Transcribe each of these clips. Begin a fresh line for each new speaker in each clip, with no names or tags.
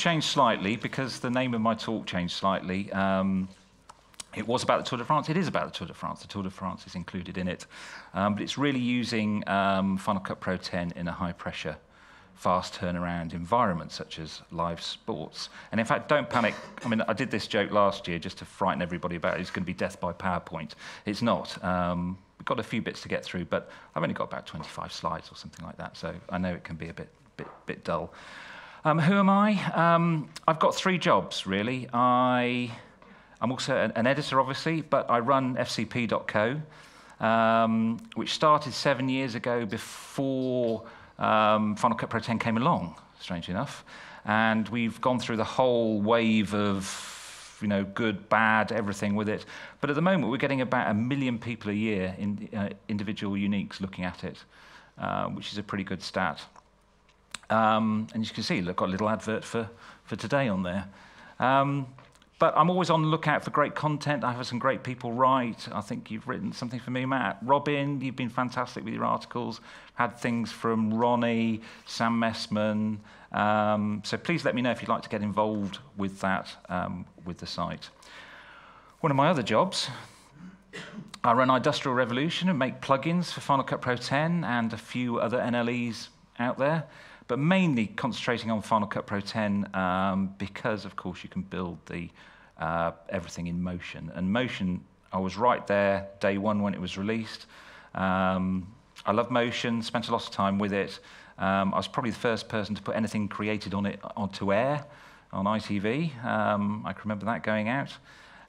changed slightly because the name of my talk changed slightly. It was about the Tour de France. It is about the Tour de France. The Tour de France is included in it. But it's really using Final Cut Pro 10 in a high-pressure, fast turnaround environment, such as live sports. And in fact, don't panic. I mean, I did this joke last year just to frighten everybody about it's going to be death by PowerPoint. It's not. We've got a few bits to get through, but I've only got about 25 slides or something like that, so I know it can be a bit dull. Who am I? I've got 3 jobs, really. I'm also an editor, obviously, but I run fcp.co, which started 7 years ago before Final Cut Pro 10 came along, strangely enough. And we've gone through the whole wave of, you know, good, bad, everything with it. But at the moment, we're getting about 1 million people a year, individual uniques looking at it, which is a pretty good stat. And you can see, look, got a little advert for today on there. But I'm always on the lookout for great content. I have some great people write. I think you've written something for me, Matt. Robin, you've been fantastic with your articles. Had things from Ronnie, Sam Messman. So please let me know if you'd like to get involved with that, with the site. One of my other jobs, I run Industrial Revolution and make plugins for Final Cut Pro 10 and a few other NLEs out there, but mainly concentrating on Final Cut Pro 10 because, of course, you can build the everything in Motion. And Motion, I was right there day one when it was released. I love Motion, spent a lot of time with it. I was probably the first person to put anything created on it onto air on ITV. I can remember that going out.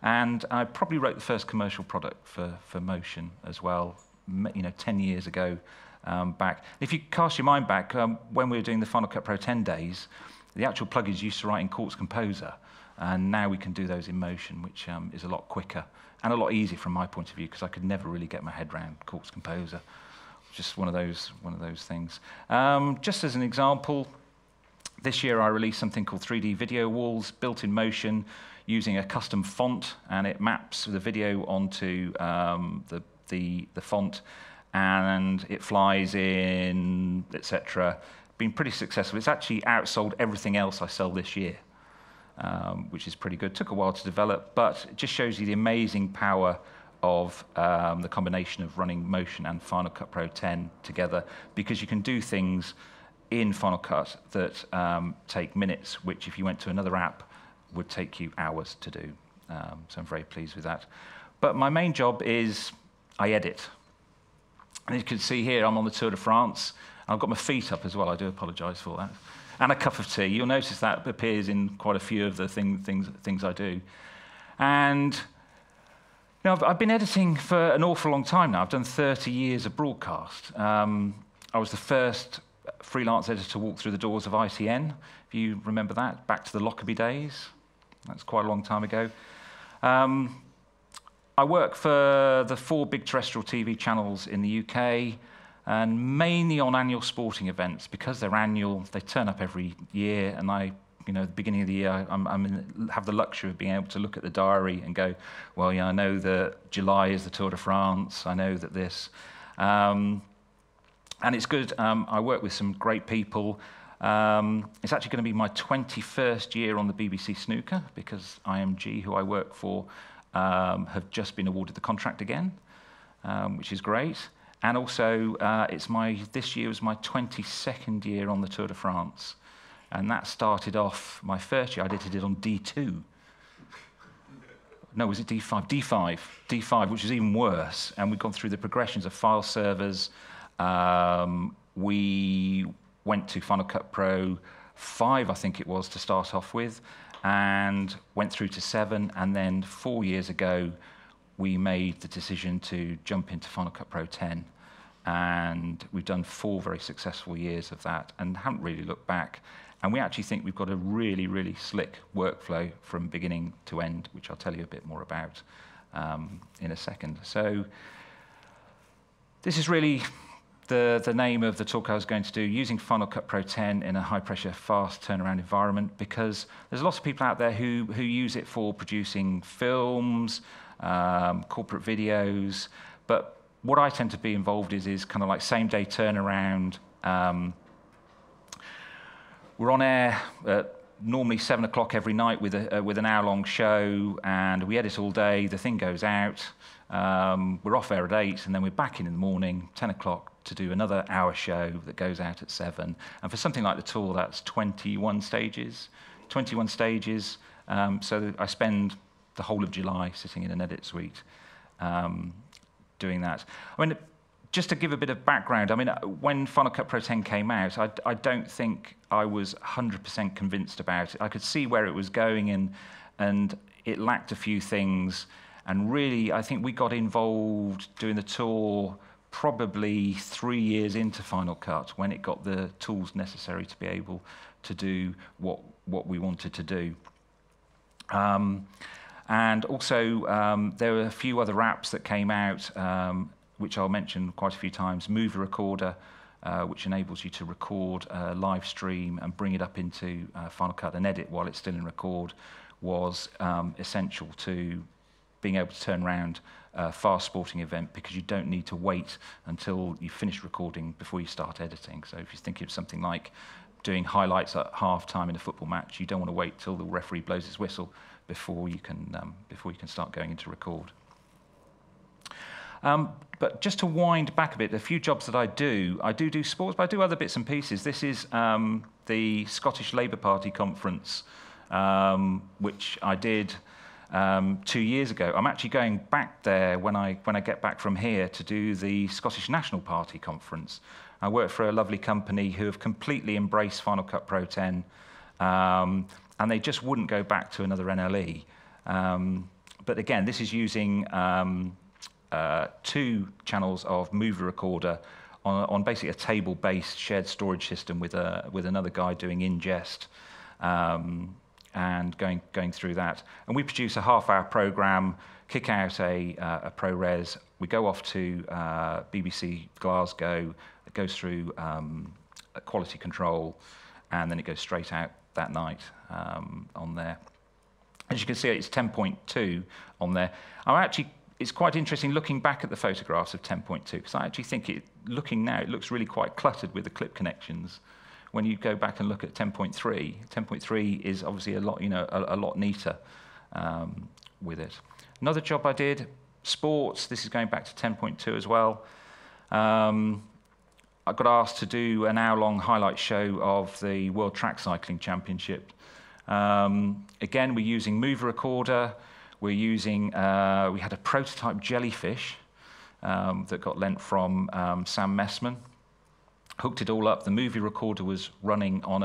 And I probably wrote the first commercial product for Motion as well, 10 years ago. Back. If you cast your mind back, when we were doing the Final Cut Pro 10 days, the actual plugins used to write in Quartz Composer, and now we can do those in Motion, which is a lot quicker and a lot easier from my point of view, because I could never really get my head around Quartz Composer. Just one of those things. Just as an example, this year I released something called 3D Video Walls, built in Motion, using a custom font, and it maps the video onto the font, and it flies in, etc. Been pretty successful. It's actually outsold everything else I sell this year, which is pretty good. Took a while to develop, but it just shows you the amazing power of the combination of running Motion and Final Cut Pro 10 together, because you can do things in Final Cut that take minutes, which if you went to another app would take you hours to do. So I'm very pleased with that. But my main job is I edit. And you can see here, I'm on the Tour de France. I've got my feet up as well. I do apologise for that. And a cup of tea. You'll notice that appears in quite a few of the things I do. And I've been editing for an awful long time now. I've done 30 years of broadcast. I was the first freelance editor to walk through the doors of ITN, if you remember that, back to the Lockerbie days. That's quite a long time ago. I work for the 4 big terrestrial TV channels in the UK, and mainly on annual sporting events. Because they're annual, they turn up every year, and at the beginning of the year, I have the luxury of being able to look at the diary and go, well, yeah, I know that July is the Tour de France, I know that this. And it's good. I work with some great people. It's actually going to be my 21st year on the BBC Snooker, because IMG, who I work for, have just been awarded the contract again, which is great. And also, this year was my 22nd year on the Tour de France. And that started off, my first year, I edited it on D2. No, was it D5? D5, which is even worse. And we've gone through the progressions of file servers. We went to Final Cut Pro 5, I think it was, to start off with, and went through to 7, and then 4 years ago, we made the decision to jump into Final Cut Pro 10. And we've done 4 very successful years of that and haven't really looked back. And we actually think we've got a really, really slick workflow from beginning to end, which I'll tell you a bit more about in a second. So this is really the name of the talk I was going to do, using Final Cut Pro 10 in a high-pressure, fast turnaround environment, because there's lots of people out there who use it for producing films, corporate videos, but what I tend to be involved is kind of like same-day turnaround. We're on air at normally 7 o'clock every night with an hour-long show, and we edit all day. The thing goes out. We're off air at 8, and then we're back in the morning, 10 o'clock, to do another hour show that goes out at 7. And for something like the tour, that's 21 stages. 21 stages. So I spend the whole of July sitting in an edit suite doing that. I mean, just to give a bit of background, I mean, when Final Cut Pro 10 came out, I don't think I was 100% convinced about it. I could see where it was going, and it lacked a few things. And really, I think we got involved doing the tour probably 3 years into Final Cut, when it got the tools necessary to be able to do what we wanted to do. And also, there were a few other apps that came out, which I'll mention quite a few times. Movie Recorder, which enables you to record a live stream and bring it up into Final Cut and edit while it's still in record, was essential to being able to turn around a fast sporting event, because you don't need to wait until you finish recording before you start editing. So if you think of something like doing highlights at half-time in a football match, you don't want to wait till the referee blows his whistle before you can start going into record. But just to wind back a bit, a few jobs that I do sports, but I do other bits and pieces. This is the Scottish Labour Party conference, which I did 2 years ago. I'm actually going back there when I get back from here to do the Scottish National Party conference. I work for a lovely company who have completely embraced Final Cut Pro 10, and they just wouldn't go back to another NLE. But again, this is using 2 channels of Movie Recorder on basically a table-based shared storage system with another guy doing ingest and going through that. And we produce a half-hour program, kick out a ProRes. We go off to BBC Glasgow. It goes through quality control, and then it goes straight out that night on there. As you can see, it's 10.2 on there. It's quite interesting looking back at the photographs of 10.2, because I actually think looking now, it looks really quite cluttered with the clip connections. When you go back and look at 10.3, 10.3 is obviously a lot neater with it. Another job I did, sports. This is going back to 10.2 as well. I got asked to do an hour-long highlight show of the World Track Cycling Championship. Again, we're using Movie Recorder. We're using, we had a prototype jellyfish that got lent from Sam Messman. Hooked it all up. The Movie Recorder was running on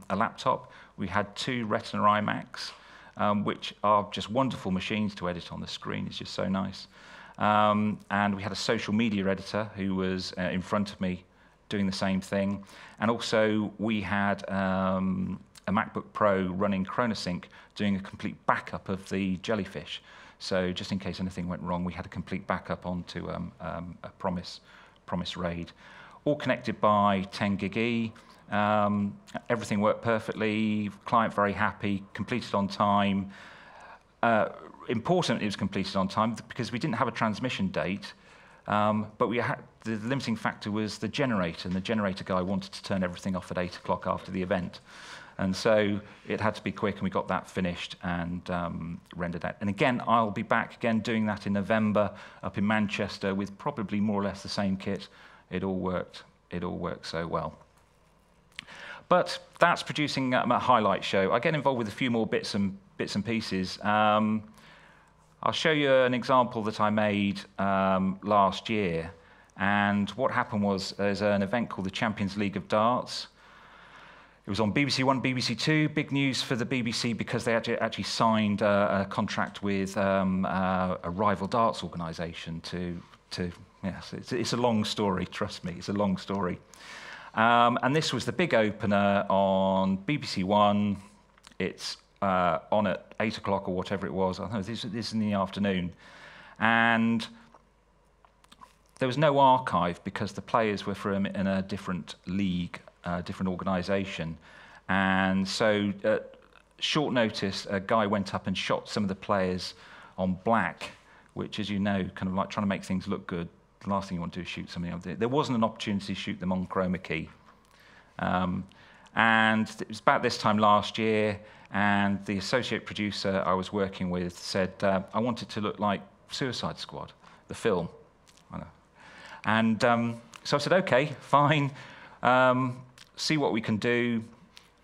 a laptop. We had 2 Retina iMacs, which are just wonderful machines to edit on the screen. It's just so nice. And we had a social media editor who was in front of me doing the same thing. And also we had a MacBook Pro running Chronosync, doing a complete backup of the jellyfish. So just in case anything went wrong, we had a complete backup onto a Promise RAID. All connected by 10 gig E. Everything worked perfectly. Client very happy. Completed on time. Important, it was completed on time because we didn't have a transmission date. But the limiting factor was the generator, and the generator guy wanted to turn everything off at 8 o'clock after the event. And so it had to be quick, and we got that finished and rendered out. And again, I'll be back again doing that in November up in Manchester with probably more or less the same kit. It all worked so well. But that's producing a highlight show. I get involved with a few more bits and pieces. I'll show you an example that I made last year. And what happened was there's an event called the Champions League of Darts. It was on BBC One, BBC Two. Big news for the BBC because they actually signed a contract with a rival darts organisation yes, it's a long story, trust me, it's a long story. And this was the big opener on BBC One. It's on at 8 o'clock or whatever it was. I don't know, this is in the afternoon. And there was no archive because the players were in a different league, different organisation. And so at short notice, a guy went up and shot some of the players on black, which, as you know, kind of like trying to make things look good. The last thing you want to do is shoot something on. There wasn't an opportunity to shoot them on chroma key. And it was about this time last year, and the associate producer I was working with said, I want it to look like Suicide Squad, the film. And so I said, okay, fine, see what we can do.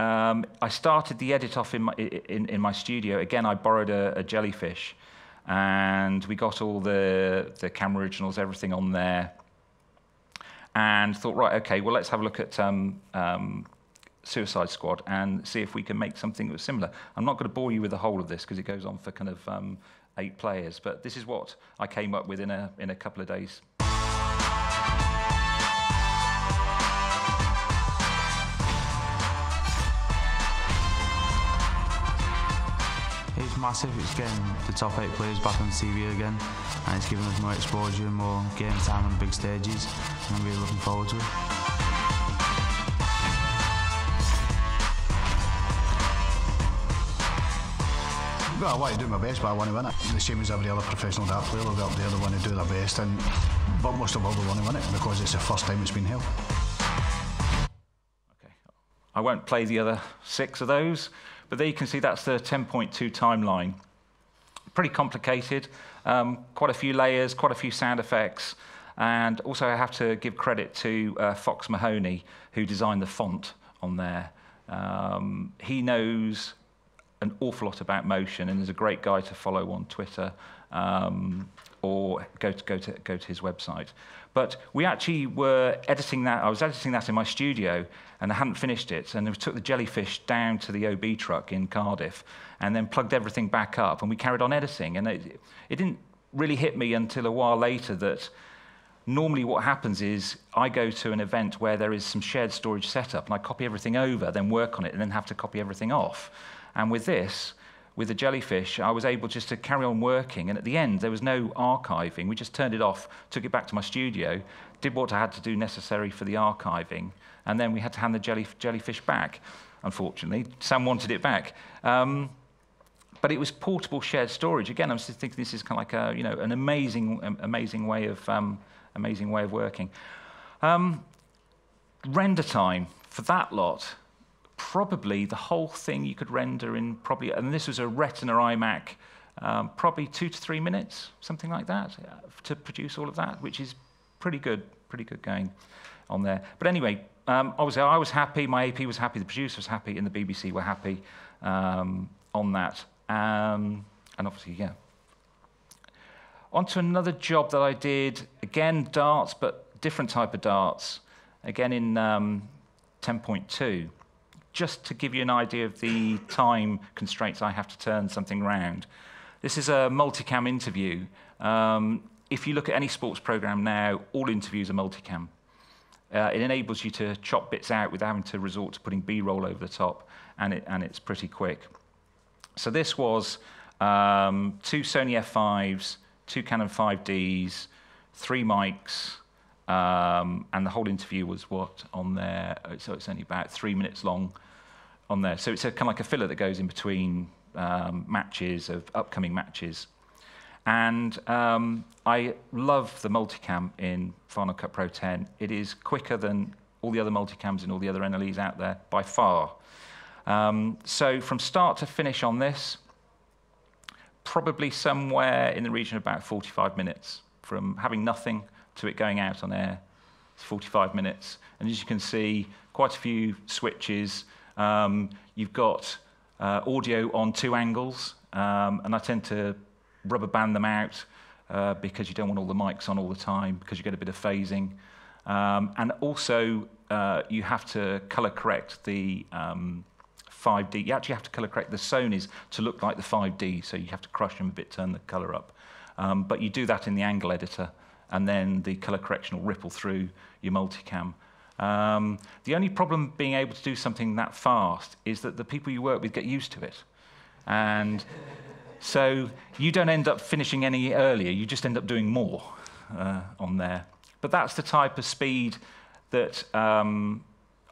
I started the edit off in my studio. Again, I borrowed a Jellyfish, and we got all the camera originals, everything on there, and thought, right, okay, well, let's have a look at Suicide Squad and see if we can make something that was similar. I'm not going to bore you with the whole of this because it goes on for kind of 8 players, but this is what I came up with in a couple of days.
It's massive. It's getting the top 8 players back on TV again, and it's giving us more exposure and more game time on the big stages, and I'm really looking forward to it.
Well, I want to do my best, but I want to win it. The same as every other professional dart player, they'll be up there, they want to do their best, but most of all they want to win it because it's the first time it's been held.
Okay, I won't play the other 6 of those, but there you can see that's the 10.2 timeline. Pretty complicated, quite a few layers, quite a few sound effects, and also I have to give credit to Fox Mahoney, who designed the font on there. He knows an awful lot about motion, and is a great guy to follow on Twitter, or go to his website. But we actually were editing that. I was editing that in my studio, and I hadn't finished it. And we took the Jellyfish down to the OB truck in Cardiff, and then plugged everything back up, and we carried on editing. And it didn't really hit me until a while later that normally what happens is I go to an event where there is some shared storage setup, and I copy everything over, then work on it, and then have to copy everything off. And with this, with the Jellyfish, I was able just to carry on working, and at the end there was no archiving. We just turned it off, took it back to my studio, did what I had to do necessary for the archiving, and then we had to hand the Jellyfish back, unfortunately. Sam wanted it back. But it was portable shared storage. Again, I'm just thinking this is kind of like an amazing way of working. Render time for that lot. Probably the whole thing you could render in and this was a Retina iMac, probably 2 to 3 minutes, something like that, to produce all of that, which is pretty good going on there. But anyway, obviously I was happy, my AP was happy, the producer was happy, and the BBC were happy on that. And obviously, yeah. On to another job that I did, again darts, but different type of darts, again in 10.2. Just to give you an idea of the time constraints I have to turn something around. This is a multicam interview. If you look at any sports program now, all interviews are multicam. It enables you to chop bits out without having to resort to putting B-roll over the top, and it's pretty quick. So this was 2 Sony F5s, 2 Canon 5Ds, 3 mics, and the whole interview was on there? So it's only about 3 minutes long on there. So it's kind of like a filler that goes in between matches of upcoming matches. And I love the multicam in Final Cut Pro 10. It is quicker than all the other multicams and all the other NLEs out there by far. So from start to finish on this, probably somewhere in the region of about 45 minutes. From having nothing to it going out on air, it's 45 minutes. And as you can see, quite a few switches. You've got audio on 2 angles, and I tend to rubber band them out because you don't want all the mics on all the time, because you get a bit of phasing. And also, you have to color correct the 5D. You actually have to color correct the Sonys to look like the 5D, so you have to crush them a bit, turn the color up. But you do that in the angle editor, and then the color correction will ripple through your multicam. The only problem being able to do something that fast is that the people you work with get used to it. And so you don't end up finishing any earlier, you just end up doing more on there. But that's the type of speed that I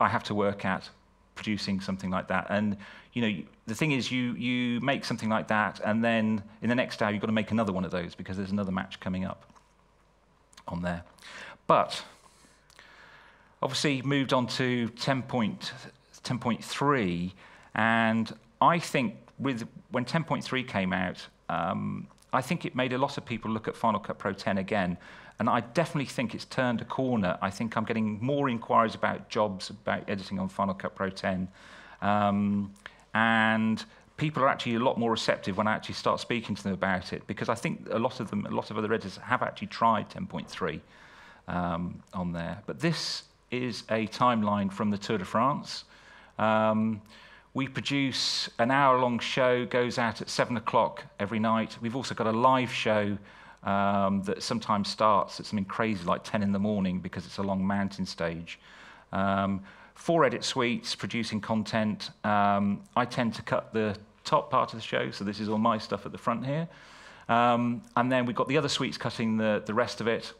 have to work at, producing something like that. And the thing is, you make something like that, and then in the next hour you've got to make another one of those because there's another match coming up on there. But obviously moved on to 10.3 10.3, and I think when 10.3 came out, I think it made a lot of people look at Final Cut Pro 10 again, and I definitely think it's turned a corner. I think I'm getting more inquiries about jobs about editing on Final Cut Pro 10, and people are actually a lot more receptive when I actually start speaking to them about it, because I think a lot of other editors have actually tried 10.3 on there. But this is a timeline from the Tour de France. We produce an hour-long show, goes out at 7 o'clock every night. We've also got a live show that sometimes starts at something crazy like 10 in the morning because it's a long mountain stage. 4 edit suites producing content. I tend to cut the top part of the show, so this is all my stuff at the front here. And then we've got the other suites cutting the rest of it.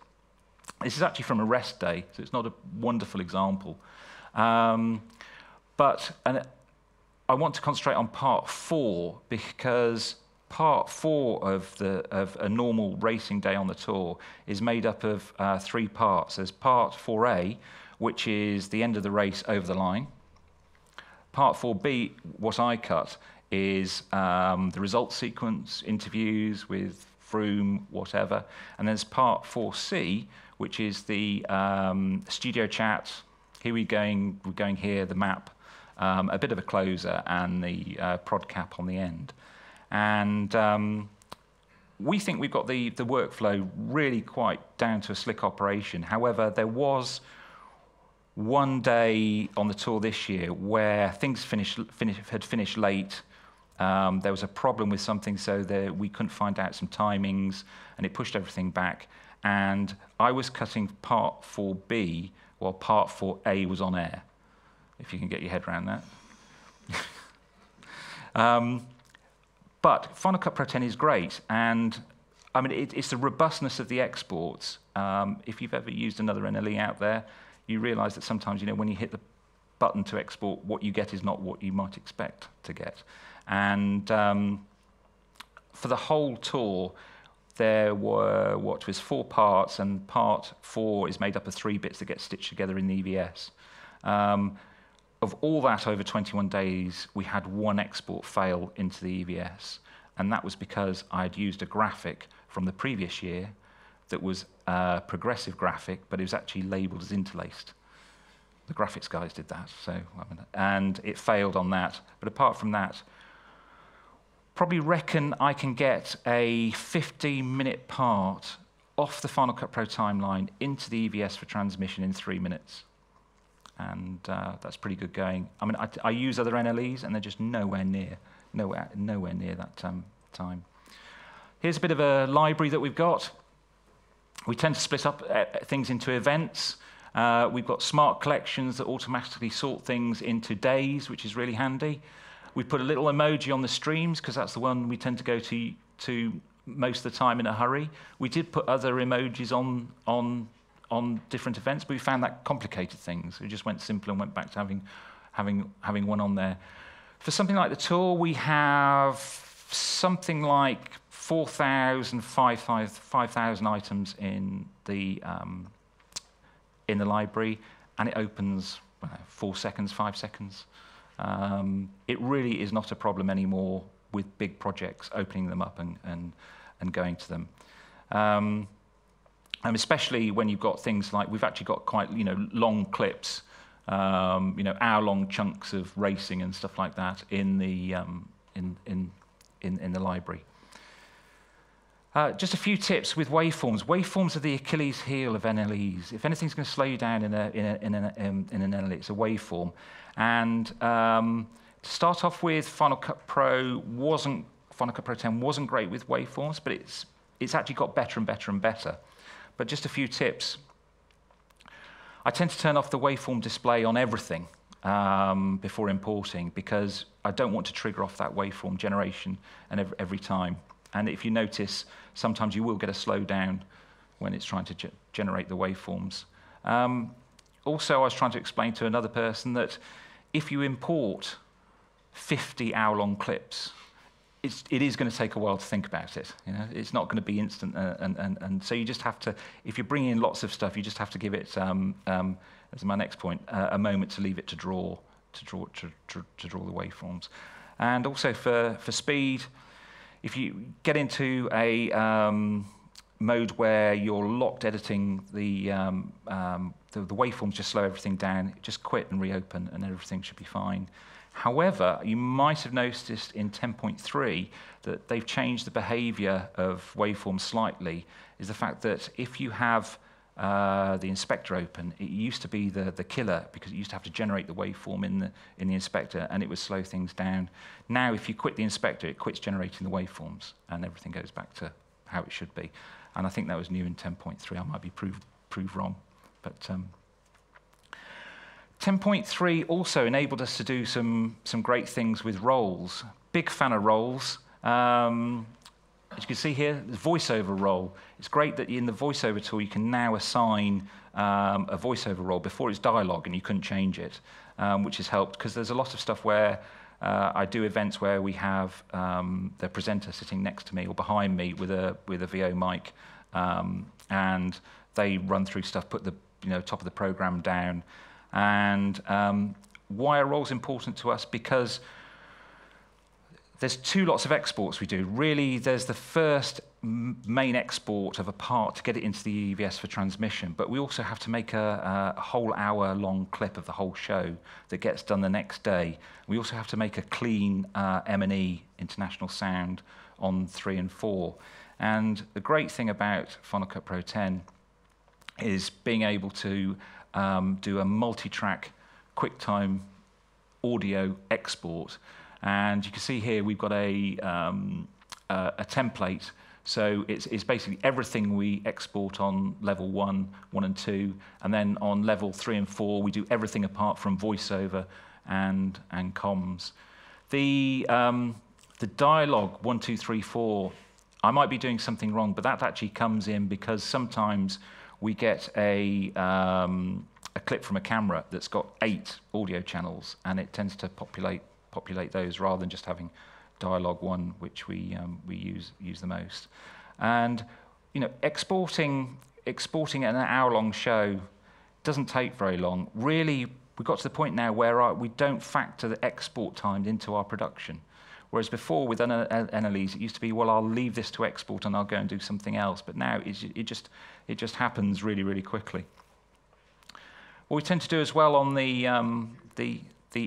This is actually from a rest day, so it's not a wonderful example. But I want to concentrate on part 4, because part 4 of a normal racing day on the Tour is made up of 3 parts. There's part 4A, which is the end of the race over the line. Part 4B, what I cut, is the results sequence, interviews with Froome, whatever. And there's part 4C, which is the studio chat. Here we're going here, the map, a bit of a closer, and the prod cap on the end. And we think we've got the workflow really quite down to a slick operation. However, there was one day on the Tour this year where things had finished late. There was a problem with something, so we couldn't find out some timings, and it pushed everything back. And I was cutting part 4B while part 4A was on air, if you can get your head around that. But Final Cut Pro 10 is great, and I mean it's the robustness of the exports. If you've ever used another NLE out there, you realise that sometimes, you know, when you hit the button to export, what you get is not what you might expect to get. And for the whole tour, there were, 4 parts, and part 4 is made up of 3 bits that get stitched together in the EVS. Of all that over 21 days, we had 1 export fail into the EVS, and that was because I had used a graphic from the previous year that was a progressive graphic, but it was actually labelled as interlaced. The graphics guys did that, and it failed on that. But apart from that, probably reckon I can get a 15-minute part off the Final Cut Pro timeline into the EVS for transmission in 3 minutes. And that's pretty good going. I mean, I use other NLEs, and they're just nowhere near that time. Here's a bit of a library that we've got. We tend to split up things into events. We've got smart collections that automatically sort things into days, which is really handy. We put a little emoji on the streams, because that's the one we tend to go to most of the time in a hurry. We did put other emojis on different events, but we found that complicated things. We just went simple and went back to having one on there. For something like the Tour, we have something like 4,000, 5,000 items in the library, and it opens 4 seconds, 5 seconds. It really is not a problem anymore with big projects, opening them up and going to them. Especially when you've got things like, we've actually got quite long clips, hour-long chunks of racing and stuff like that in the library. Just a few tips with waveforms. Waveforms are the Achilles heel of NLEs. If anything's going to slow you down in an NLE, it's a waveform. And to start off with, Final Cut Pro 10 wasn't great with waveforms, but it's actually got better and better and better. But just a few tips. I tend to turn off the waveform display on everything before importing, because I don't want to trigger off that waveform generation every time. And if you notice, sometimes you will get a slowdown when it's trying to generate the waveforms. Also, I was trying to explain to another person that if you import 50 hour-long clips, it is going to take a while to think about it. It's not going to be instant, and so you just have to. If you're bringing in lots of stuff, you just have to give it, as my next point, a moment to leave it to draw draw the waveforms. And also for speed, if you get into a mode where you're locked editing the waveforms, just slow everything down, just quit and reopen, and everything should be fine. However, you might have noticed in 10.3 that they've changed the behavior of waveforms slightly, is the fact that if you have the inspector open, it used to be the killer, because it used to have to generate the waveform in the inspector, and it would slow things down. Now, if you quit the inspector, it quits generating the waveforms, and everything goes back to how it should be. And I think that was new in 10.3. I might be proved wrong, but 10.3 also enabled us to do some great things with roles. Big fan of roles. As you can see here, the voiceover role. It's great that in the voiceover tool you can now assign a voiceover role. Before it's dialogue and you couldn't change it, which has helped, because there's a lot of stuff where I do events where we have the presenter sitting next to me or behind me with a VO mic, and they run through stuff, put the top of the program down. And why are roles important to us? Because there's two lots of exports we do. Really, there's the first main export of a part to get it into the EVS for transmission, but we also have to make a whole hour-long clip of the whole show that gets done the next day. We also have to make a clean M&E, International Sound, on 3 and 4. And the great thing about Final Cut Pro 10 is being able to do a multi-track QuickTime audio export. And you can see here we've got a template. So it's basically everything we export on level 1 and 2, and then on level 3 and 4 we do everything apart from voiceover and comms. The dialogue 1, 2, 3, 4. I might be doing something wrong, but that actually comes in because sometimes we get a clip from a camera that's got 8 audio channels, and it tends to populate those rather than just having dialogue 1, which we use the most. And exporting an hour-long show doesn't take very long. Really, we've got to the point now where we don't factor the export time into our production. Whereas before with NLEs, it used to be, well, I'll leave this to export and I'll go and do something else. But now it just happens really, really quickly. What we tend to do as well on the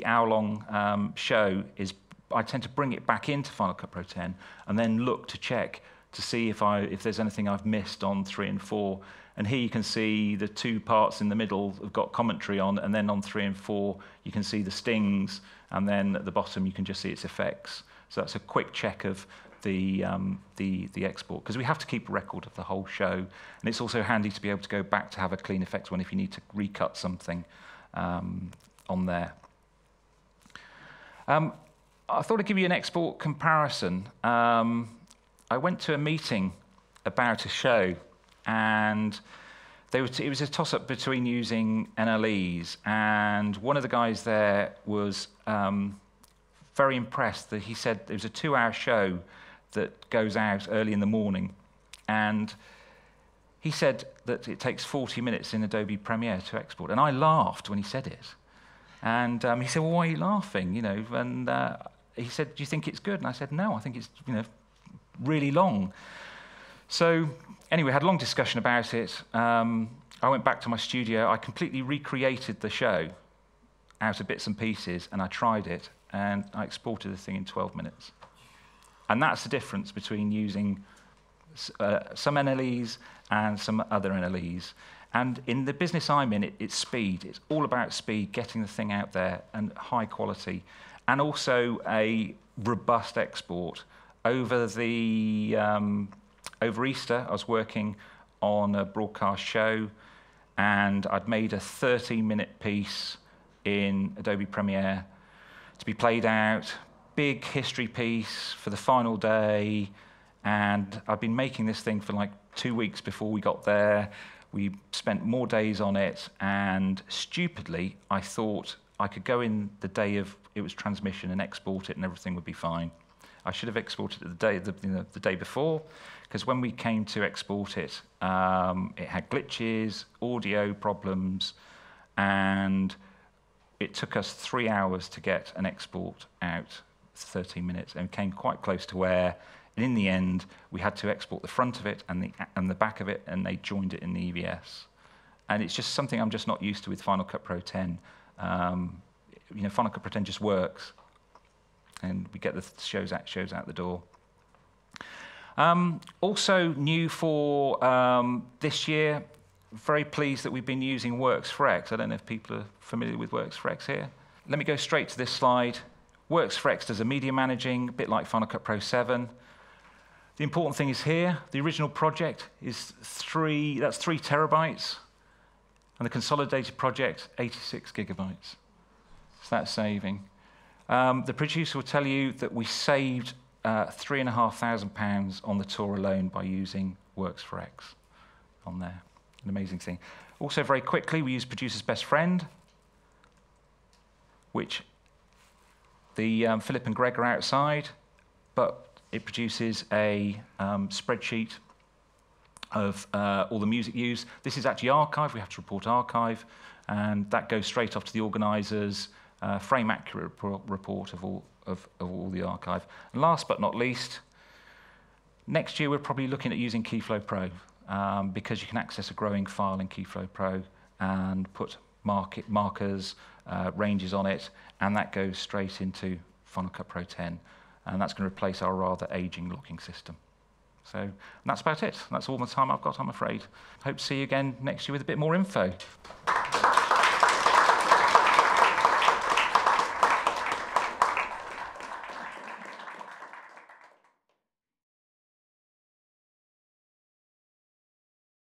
hour-long show is I tend to bring it back into Final Cut Pro 10 and then look to check to see if there's anything I've missed on 3 and 4. And here you can see the 2 parts in the middle have got commentary on, and then on 3 and 4 you can see the stings, and then at the bottom you can just see its effects. So that's a quick check of the export, because we have to keep a record of the whole show, and it's also handy to be able to go back to have a clean effects one if you need to recut something on there. I thought I'd give you an export comparison. I went to a meeting about a show, and it was a toss-up between using NLEs, and one of the guys there was very impressed that he said it was a 2-hour show that goes out early in the morning, and he said that it takes 40 minutes in Adobe Premiere to export. And I laughed when he said it. And he said, well, why are you laughing? And he said, do you think it's good? And I said, no, I think it's really long. So anyway, we had a long discussion about it. I went back to my studio. I completely recreated the show out of bits and pieces, and I tried it, and I exported the thing in 12 minutes. And that's the difference between using some NLEs and some other NLEs. And in the business I'm in, it's speed. It's all about speed, getting the thing out there, and high quality. And also a robust export. Over Easter, I was working on a broadcast show, and I'd made a 30-minute piece in Adobe Premiere to be played out, big history piece for the final day, and I'd been making this thing for like 2 weeks before we got there. We spent more days on it, and stupidly, I thought I could go in the day of it was transmission and export it, and everything would be fine. I should have exported it the day before, because when we came to export it, it had glitches, audio problems, and it took us 3 hours to get an export out, 13 minutes, and came quite close to where, and in the end, we had to export the front of it and the back of it, and they joined it in the EVS. And it's just something I'm just not used to with Final Cut Pro 10. You know, Final Cut Pro 10 just works, and we get the shows out the door. Also new for this year, very pleased that we've been using Works for X. I don't know if people are familiar with Works for X here. Let me go straight to this slide. Works for X does a media managing, a bit like Final Cut Pro 7. The important thing is here, the original project is 3 terabytes, and the consolidated project, 86 gigabytes. So that's saving. The producer will tell you that we saved £3,500 on the tour alone by using Works for X on there. An amazing thing. Also, very quickly, we use Producer's Best Friend, which Philip and Greg are outside, but it produces a spreadsheet of all the music used. This is actually archive. We have to report archive, and that goes straight off to the organisers, frame accurate report of all the archive. And last but not least, next year we're probably looking at using Keyflow Pro because you can access a growing file in Keyflow Pro and put markers, ranges on it, and that goes straight into Final Cut Pro 10, and that's going to replace our rather aging logging system. So that's about it. That's all the time I've got, I'm afraid. Hope to see you again next year with a bit more info.